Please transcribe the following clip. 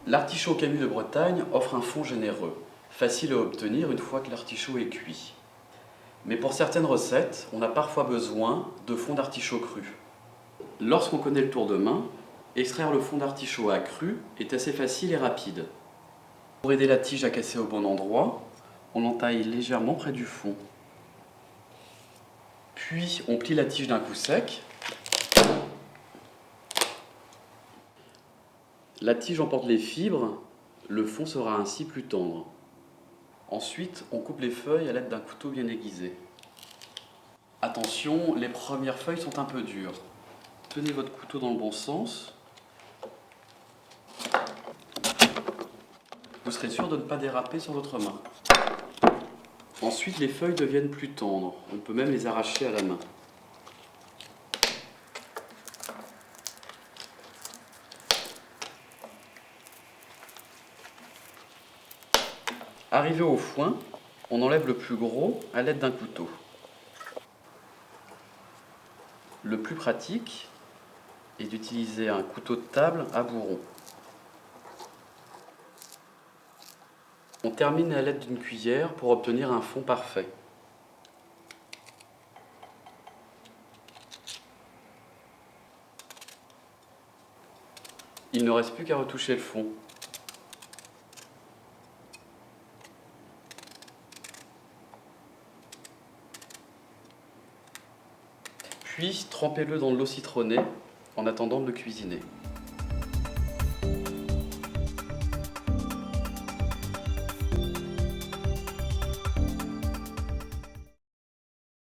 L'artichaut Camus de Bretagne offre un fond généreux, facile à obtenir une fois que l'artichaut est cuit. Mais pour certaines recettes, on a parfois besoin de fond d'artichaut cru. Lorsqu'on connaît le tour de main, extraire le fond d'artichaut à cru est assez facile et rapide. Pour aider la tige à casser au bon endroit, on entaille légèrement près du fond. Puis on plie la tige d'un coup sec. La tige emporte les fibres, le fond sera ainsi plus tendre. Ensuite, on coupe les feuilles à l'aide d'un couteau bien aiguisé. Attention, les premières feuilles sont un peu dures. Tenez votre couteau dans le bon sens. Vous serez sûr de ne pas déraper sur votre main. Ensuite, les feuilles deviennent plus tendres. On peut même les arracher à la main. Arrivé au foin, on enlève le plus gros à l'aide d'un couteau. Le plus pratique est d'utiliser un couteau de table à bourron. On termine à l'aide d'une cuillère pour obtenir un fond parfait. Il ne reste plus qu'à retoucher le fond. Puis trempez-le dans de l'eau citronnée en attendant de le cuisiner.